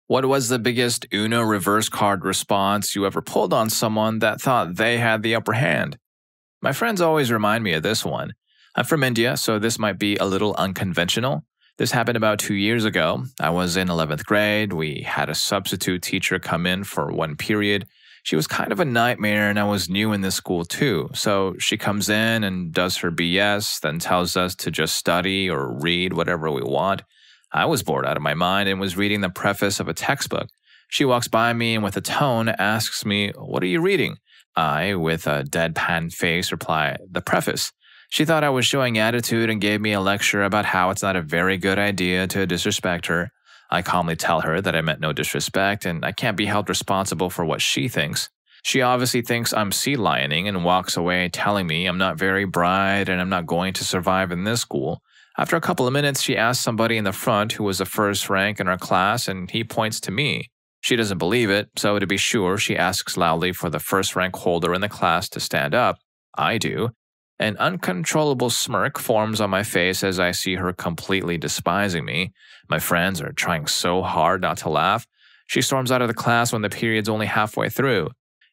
What was the biggest Uno reverse card response you ever pulled on someone that thought they had the upper hand? My friends always remind me of this one. I'm from India, so this might be a little unconventional. This happened about 2 years ago. I was in 11th grade. We had a substitute teacher come in for one period. She was kind of a nightmare, and I was new in this school too. So she comes in and does her BS, then tells us to just study or read whatever we want. I was bored out of my mind and was reading the preface of a textbook. She walks by me and with a tone asks me, "What are you reading?" I, with a deadpan face, reply, "The preface." She thought I was showing attitude and gave me a lecture about how it's not a very good idea to disrespect her. I calmly tell her that I meant no disrespect and I can't be held responsible for what she thinks. She obviously thinks I'm sea lioning and walks away telling me I'm not very bright and I'm not going to survive in this school. After a couple of minutes, she asks somebody in the front who was the first rank in our class and he points to me. She doesn't believe it, so to be sure, she asks loudly for the first rank holder in the class to stand up. I do. An uncontrollable smirk forms on my face as I see her completely despising me. My friends are trying so hard not to laugh. She storms out of the class when the period's only halfway through.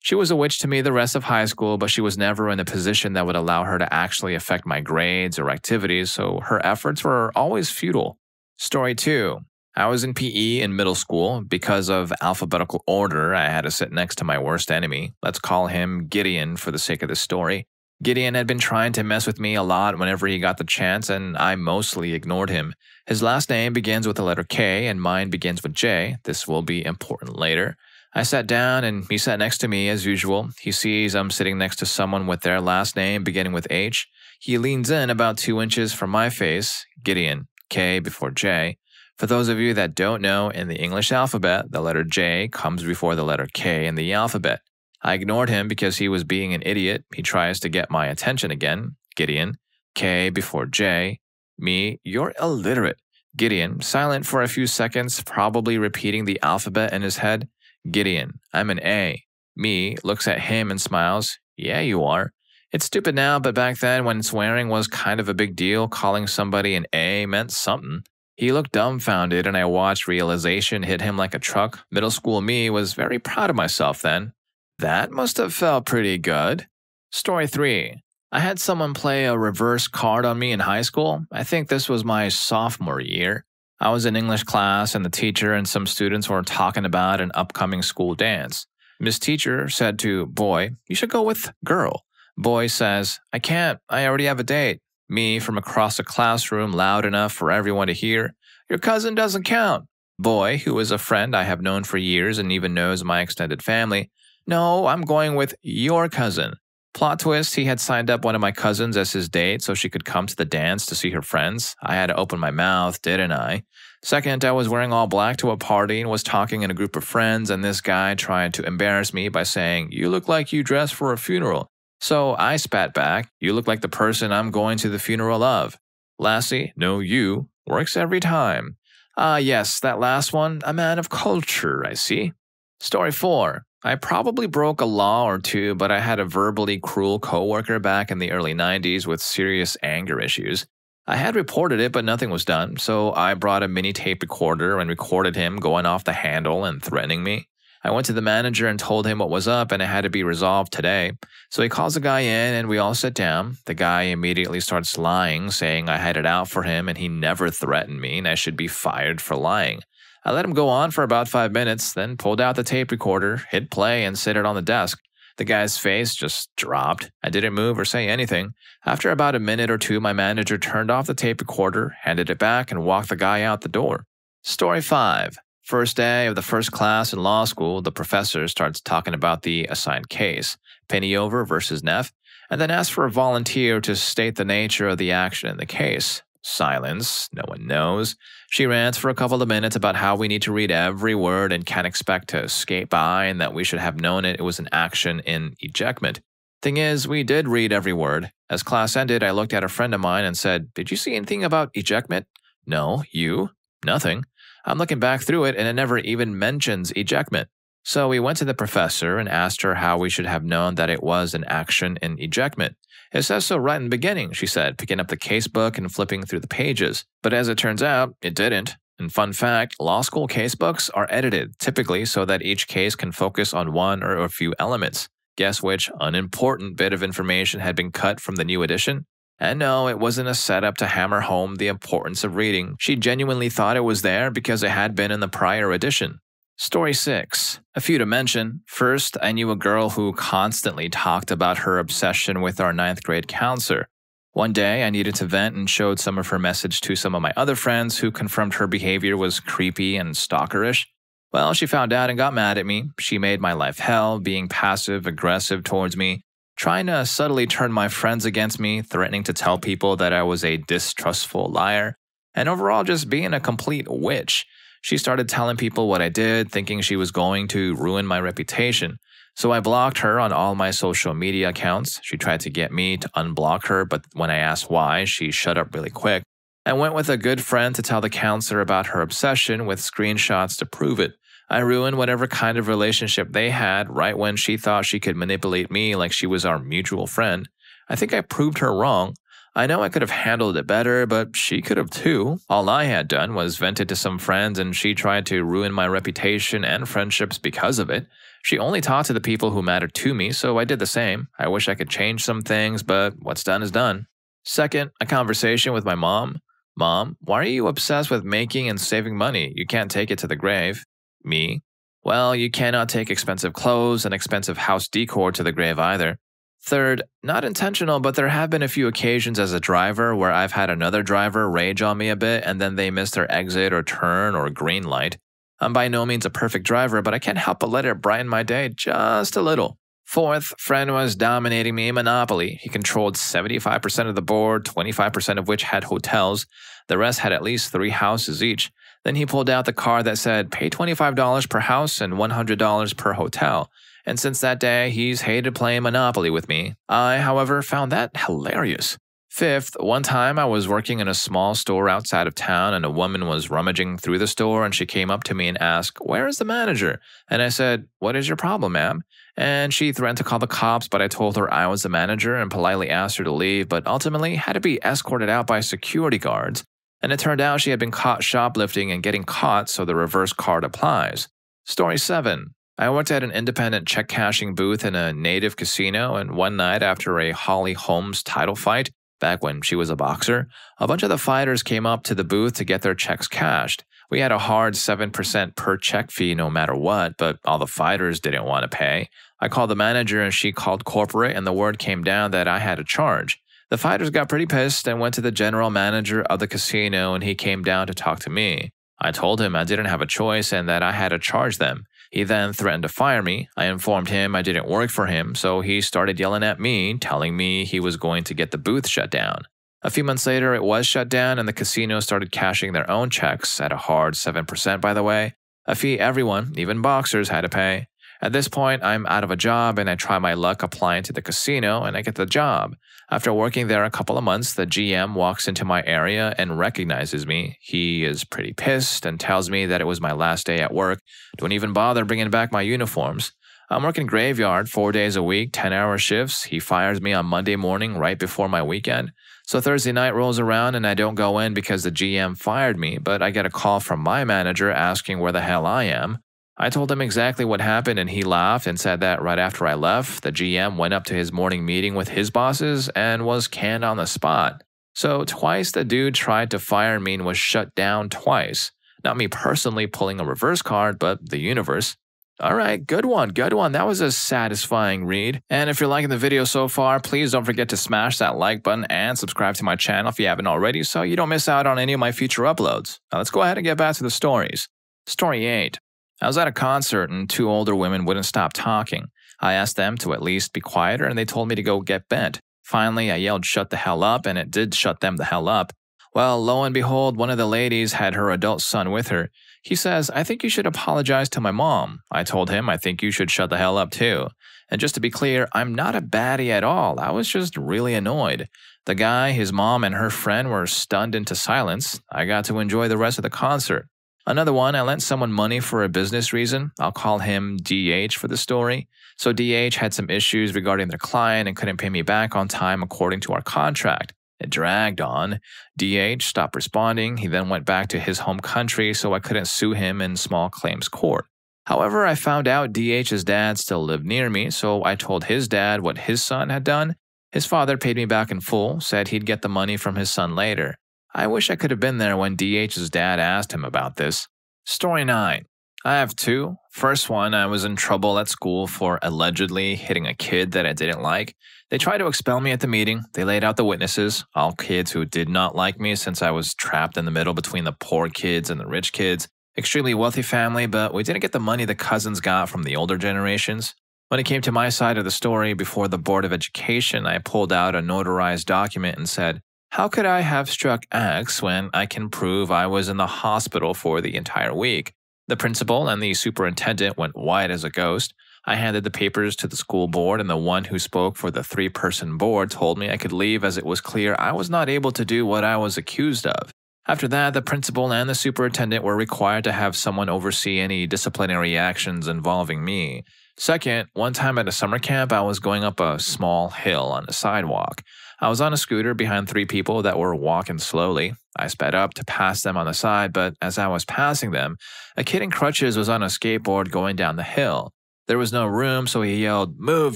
She was a witch to me the rest of high school, but she was never in a position that would allow her to actually affect my grades or activities, so her efforts were always futile. Story 2. I was in PE in middle school. Because of alphabetical order, I had to sit next to my worst enemy. Let's call him Gideon for the sake of this story. Gideon had been trying to mess with me a lot whenever he got the chance, and I mostly ignored him. His last name begins with the letter K, and mine begins with J. This will be important later. I sat down, and he sat next to me as usual. He sees I'm sitting next to someone with their last name beginning with H. He leans in about 2 inches from my face. Gideon, K before J. For those of you that don't know, in the English alphabet, the letter J comes before the letter K in the alphabet. I ignored him because he was being an idiot. He tries to get my attention again. Gideon, K before J. Me, you're illiterate. Gideon, silent for a few seconds, probably repeating the alphabet in his head. Gideon, I'm an A. Me, looks at him and smiles. Yeah, you are. It's stupid now, but back then when swearing was kind of a big deal, calling somebody an A meant something. He looked dumbfounded and I watched realization hit him like a truck. Middle school me was very proud of myself then. That must have felt pretty good. Story 3. I had someone play a reverse card on me in high school. I think this was my sophomore year. I was in English class and the teacher and some students were talking about an upcoming school dance. Miss Teacher said to Boy, "You should go with girl." Boy says, "I can't. I already have a date." Me from across the classroom loud enough for everyone to hear, "Your cousin doesn't count." Boy, who is a friend I have known for years and even knows my extended family, "No, I'm going with your cousin." Plot twist, he had signed up one of my cousins as his date so she could come to the dance to see her friends. I had to open my mouth, didn't I? Second, I was wearing all black to a party and was talking in a group of friends, and this guy tried to embarrass me by saying, "You look like you dressed for a funeral." So I spat back, "You look like the person I'm going to the funeral of." Lassie, no you, works every time. Ah yes, that last one, a man of culture, I see. Story 4. I probably broke a law or two, but I had a verbally cruel coworker back in the early 90s with serious anger issues. I had reported it, but nothing was done, so I brought a mini tape recorder and recorded him going off the handle and threatening me. I went to the manager and told him what was up and it had to be resolved today. So he calls the guy in and we all sit down. The guy immediately starts lying, saying I had it out for him and he never threatened me and I should be fired for lying. I let him go on for about 5 minutes, then pulled out the tape recorder, hit play, and set it on the desk. The guy's face just dropped. I didn't move or say anything. After about a minute or two, my manager turned off the tape recorder, handed it back, and walked the guy out the door. Story 5. First day of the first class in law school, the professor starts talking about the assigned case, Penny-Over versus Neff, and then asks for a volunteer to state the nature of the action in the case. Silence. No one knows. She rants for a couple of minutes about how we need to read every word and can't expect to skate by and that we should have known it was an action in ejectment. Thing is, we did read every word. As class ended, I looked at a friend of mine and said, "Did you see anything about ejectment?" "No, you?" "Nothing." I'm looking back through it and it never even mentions ejectment. So we went to the professor and asked her how we should have known that it was an action in ejectment. "It says so right in the beginning," she said, picking up the casebook and flipping through the pages. But as it turns out, it didn't. And fun fact, law school casebooks are edited, typically so that each case can focus on one or a few elements. Guess which unimportant bit of information had been cut from the new edition? And no, it wasn't a setup to hammer home the importance of reading. She genuinely thought it was there because it had been in the prior edition. Story 6. A few to mention. First, I knew a girl who constantly talked about her obsession with our 9th grade counselor. One day, I needed to vent and showed some of her message to some of my other friends who confirmed her behavior was creepy and stalkerish. Well, she found out and got mad at me. She made my life hell, being passive-aggressive towards me, trying to subtly turn my friends against me, threatening to tell people that I was a distrustful liar, and overall just being a complete witch. She started telling people what I did, thinking she was going to ruin my reputation. So I blocked her on all my social media accounts. She tried to get me to unblock her, but when I asked why, she shut up really quick. I went with a good friend to tell the counselor about her obsession with screenshots to prove it. I ruined whatever kind of relationship they had right when she thought she could manipulate me like she was our mutual friend. I think I proved her wrong. I know I could have handled it better, but she could have too. All I had done was vented to some friends and she tried to ruin my reputation and friendships because of it. She only talked to the people who mattered to me, so I did the same. I wish I could change some things, but what's done is done. Second, a conversation with my mom. Mom, why are you obsessed with making and saving money? You can't take it to the grave. Me? Well, you cannot take expensive clothes and expensive house decor to the grave either. Third, not intentional, but there have been a few occasions as a driver where I've had another driver rage on me a bit and then they miss their exit or turn or green light. I'm by no means a perfect driver, but I can't help but let it brighten my day just a little. Fourth, friend was dominating me in Monopoly. He controlled 75% of the board, 25% of which had hotels. The rest had at least 3 houses each. Then he pulled out the card that said, pay $25 per house and $100 per hotel. And since that day, he's hated playing Monopoly with me. I, however, found that hilarious. Fifth, one time I was working in a small store outside of town and a woman was rummaging through the store and she came up to me and asked, where is the manager? And I said, what is your problem, ma'am? And she threatened to call the cops, but I told her I was the manager and politely asked her to leave, but ultimately had to be escorted out by security guards. And it turned out she had been caught shoplifting and getting caught, so the reverse card applies. Story 7. I worked at an independent check cashing booth in a native casino, and one night after a Holly Holmes title fight, back when she was a boxer, a bunch of the fighters came up to the booth to get their checks cashed. We had a hard 7% per check fee no matter what, but all the fighters didn't want to pay. I called the manager and she called corporate and the word came down that I had to charge. The fighters got pretty pissed and went to the general manager of the casino and he came down to talk to me. I told him I didn't have a choice and that I had to charge them. He then threatened to fire me. I informed him I didn't work for him, so he started yelling at me, telling me he was going to get the booth shut down. A few months later, it was shut down and the casino started cashing their own checks at a hard 7% by the way, a fee everyone, even boxers, had to pay. At this point, I'm out of a job and I try my luck applying to the casino and I get the job. After working there a couple of months, the GM walks into my area and recognizes me. He is pretty pissed and tells me that it was my last day at work. Don't even bother bringing back my uniforms. I'm working graveyard 4 days a week, 10-hour shifts. He fires me on Monday morning right before my weekend. So Thursday night rolls around and I don't go in because the GM fired me, but I get a call from my manager asking where the hell I am. I told him exactly what happened and he laughed and said that right after I left, the GM went up to his morning meeting with his bosses and was canned on the spot. So twice the dude tried to fire me and was shut down twice. Not me personally pulling a reverse card, but the universe. Alright, good one. That was a satisfying read. And if you're liking the video so far, please don't forget to smash that like button and subscribe to my channel if you haven't already so you don't miss out on any of my future uploads. Now let's go ahead and get back to the stories. Story 8. I was at a concert and 2 older women wouldn't stop talking. I asked them to at least be quieter and they told me to go get bent. Finally, I yelled shut the hell up and it did shut them the hell up. Well, lo and behold, one of the ladies had her adult son with her. He says, I think you should apologize to my mom. I told him I think you should shut the hell up too. And just to be clear, I'm not a baddie at all. I was just really annoyed. The guy, his mom, and her friend were stunned into silence. I got to enjoy the rest of the concert. Another one, I lent someone money for a business reason. I'll call him DH for the story. So DH had some issues regarding their client and couldn't pay me back on time according to our contract. It dragged on. DH stopped responding. He then went back to his home country, so I couldn't sue him in small claims court. However, I found out DH's dad still lived near me, so I told his dad what his son had done. His father paid me back in full, said he'd get the money from his son later. I wish I could have been there when DH's dad asked him about this. Story 9. I have 2. First one, I was in trouble at school for allegedly hitting a kid that I didn't like. They tried to expel me at the meeting. They laid out the witnesses, all kids who did not like me since I was trapped in the middle between the poor kids and the rich kids. Extremely wealthy family, but we didn't get the money the cousins got from the older generations. When it came to my side of the story before the Board of Education, I pulled out a notarized document and said, "How could I have struck X when I can prove I was in the hospital for the entire week?" The principal and the superintendent went white as a ghost. I handed the papers to the school board, and the one who spoke for the 3-person board told me I could leave as it was clear I was not able to do what I was accused of. After that, the principal and the superintendent were required to have someone oversee any disciplinary actions involving me. Second, one time at a summer camp, I was going up a small hill on a sidewalk. I was on a scooter behind 3 people that were walking slowly. I sped up to pass them on the side, but as I was passing them, a kid in crutches was on a skateboard going down the hill. There was no room, so he yelled, "Move,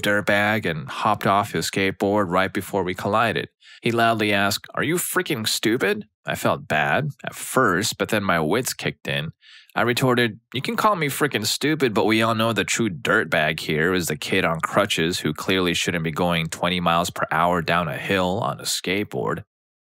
dirtbag," and hopped off his skateboard right before we collided. He loudly asked, "Are you freaking stupid?" I felt bad at first, but then my wits kicked in. I retorted, "You can call me freaking stupid, but we all know the true dirtbag here is the kid on crutches who clearly shouldn't be going 20 miles per hour down a hill on a skateboard."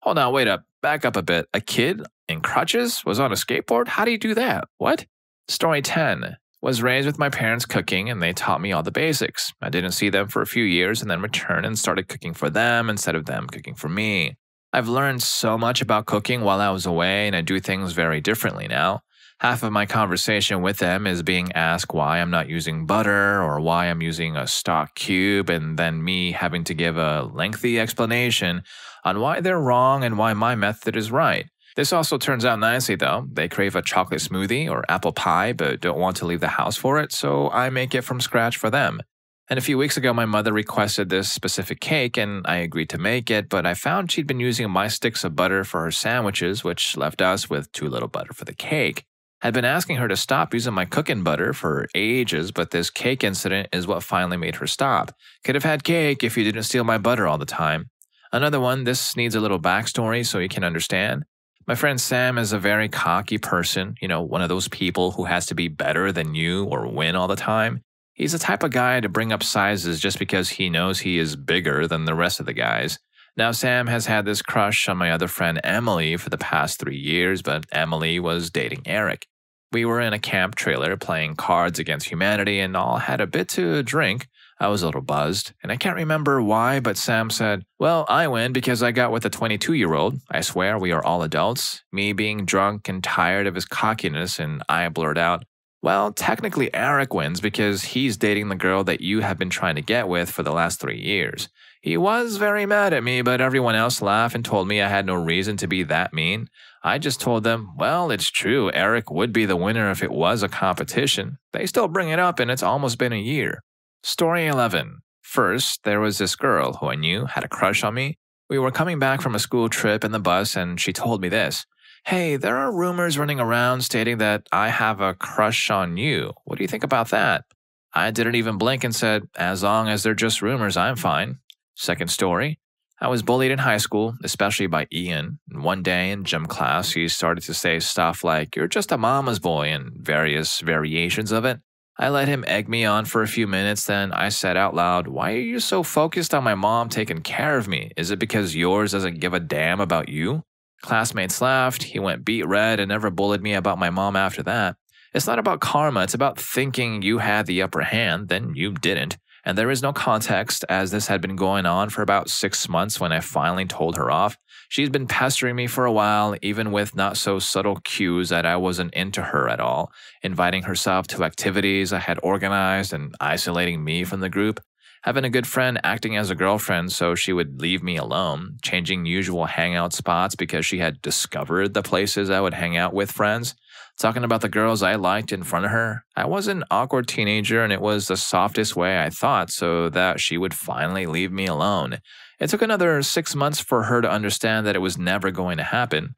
Hold on, wait up, back up a bit. A kid in crutches was on a skateboard? How do you do that? What? Story 10. Was raised with my parents cooking, and they taught me all the basics. I didn't see them for a few years and then returned and started cooking for them instead of them cooking for me. I've learned so much about cooking while I was away, and I do things very differently now. Half of my conversation with them is being asked why I'm not using butter or why I'm using a stock cube, and then me having to give a lengthy explanation on why they're wrong and why my method is right. This also turns out nicely, though. They crave a chocolate smoothie or apple pie but don't want to leave the house for it, so I make it from scratch for them. And a few weeks ago, my mother requested this specific cake, and I agreed to make it, but I found she'd been using my sticks of butter for her sandwiches, which left us with too little butter for the cake. I'd been asking her to stop using my cooking butter for ages, but this cake incident is what finally made her stop. Could have had cake if you didn't steal my butter all the time. Another one, this needs a little backstory so you can understand. My friend Sam is a very cocky person, one of those people who has to be better than you or win all the time. He's the type of guy to bring up sizes just because he knows he is bigger than the rest of the guys. Now, Sam has had this crush on my other friend Emily for the past 3 years, but Emily was dating Eric. We were in a camp trailer playing Cards Against Humanity and all had a bit to drink. I was a little buzzed, and I can't remember why, but Sam said, "Well, I win because I got with a 22-year-old. I swear we are all adults." Me being drunk and tired of his cockiness, and I blurred out, "Well, technically Eric wins because he's dating the girl that you have been trying to get with for the last 3 years." He was very mad at me, but everyone else laughed and told me I had no reason to be that mean. I just told them, well, it's true, Eric would be the winner if it was a competition. They still bring it up, and it's almost been a year. Story 11. First, there was this girl who I knew had a crush on me. We were coming back from a school trip in the bus, and she told me this. "Hey, there are rumors running around stating that I have a crush on you. What do you think about that?" I didn't even blink and said, "As long as they're just rumors, I'm fine." Second story. I was bullied in high school, especially by Ian. And one day in gym class, he started to say stuff like, "You're just a mama's boy," and various variations of it. I let him egg me on for a few minutes, then I said out loud, "Why are you so focused on my mom taking care of me? Is it because yours doesn't give a damn about you?" Classmates laughed, he went beet red and never bullied me about my mom after that. It's not about karma, it's about thinking you had the upper hand, then you didn't. And there is no context, as this had been going on for about 6 months when I finally told her off. She's been pestering me for a while, even with not so subtle cues that I wasn't into her at all, inviting herself to activities I had organized and isolating me from the group. Having a good friend acting as a girlfriend so she would leave me alone, changing usual hangout spots because she had discovered the places I would hang out with friends. Talking about the girls I liked in front of her. I was an awkward teenager and it was the softest way I thought so that she would finally leave me alone. It took another 6 months for her to understand that it was never going to happen.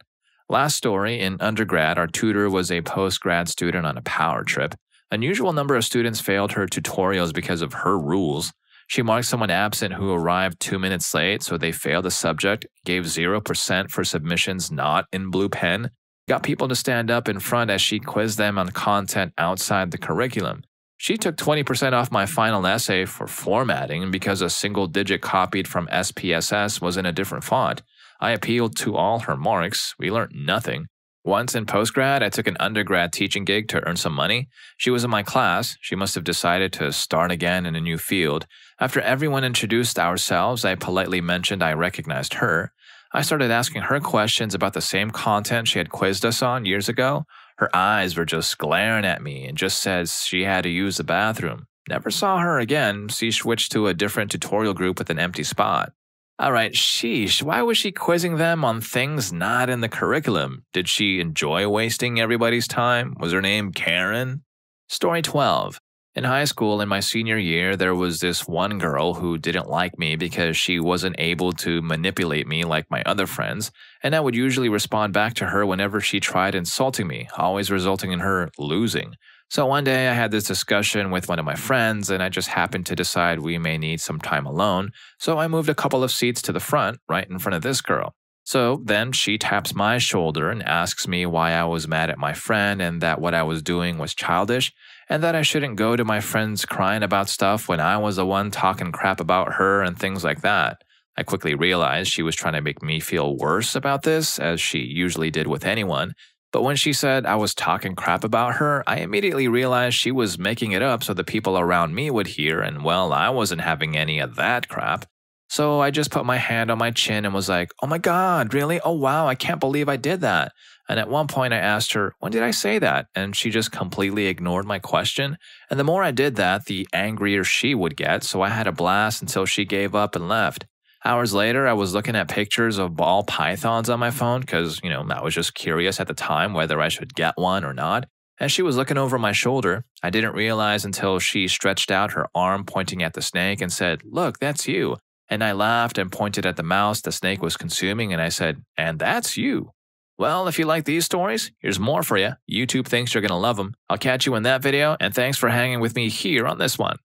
Last story, in undergrad, our tutor was a post-grad student on a power trip. Unusual number of students failed her tutorials because of her rules. She marked someone absent who arrived 2 minutes late, so they failed the subject, gave 0% for submissions not in blue pen, got people to stand up in front as she quizzed them on content outside the curriculum. She took 20% off my final essay for formatting because a single digit copied from SPSS was in a different font. I appealed to all her marks. We learned nothing. Once in postgrad, I took an undergrad teaching gig to earn some money. She was in my class. She must have decided to start again in a new field. After everyone introduced ourselves, I politely mentioned I recognized her. I started asking her questions about the same content she had quizzed us on years ago. Her eyes were just glaring at me and just said she had to use the bathroom. Never saw her again. She switched to a different tutorial group with an empty spot. Alright, sheesh, why was she quizzing them on things not in the curriculum? Did she enjoy wasting everybody's time? Was her name Karen? Story 12. In high school, in my senior year, there was this one girl who didn't like me because she wasn't able to manipulate me like my other friends, and I would usually respond back to her whenever she tried insulting me, always resulting in her losing. So one day I had this discussion with one of my friends, and I just happened to decide we may need some time alone, so I moved a couple of seats to the front, right in front of this girl. So then she taps my shoulder and asks me why I was mad at my friend and that what I was doing was childish, and that I shouldn't go to my friends crying about stuff when I was the one talking crap about her and things like that. I quickly realized she was trying to make me feel worse about this, as she usually did with anyone. But when she said I was talking crap about her, I immediately realized she was making it up so the people around me would hear, and well, I wasn't having any of that crap. So I just put my hand on my chin and was like, oh my god, really? Oh wow, I can't believe I did that. And at one point I asked her, when did I say that? And she just completely ignored my question. And the more I did that, the angrier she would get, so I had a blast until she gave up and left. Hours later, I was looking at pictures of ball pythons on my phone because, I was just curious at the time whether I should get one or not. As she was looking over my shoulder, I didn't realize until she stretched out her arm pointing at the snake and said, look, that's you. And I laughed and pointed at the mouse the snake was consuming, and I said, and that's you. Well, if you like these stories, here's more for you. YouTube thinks you're going to love them. I'll catch you in that video, and thanks for hanging with me here on this one.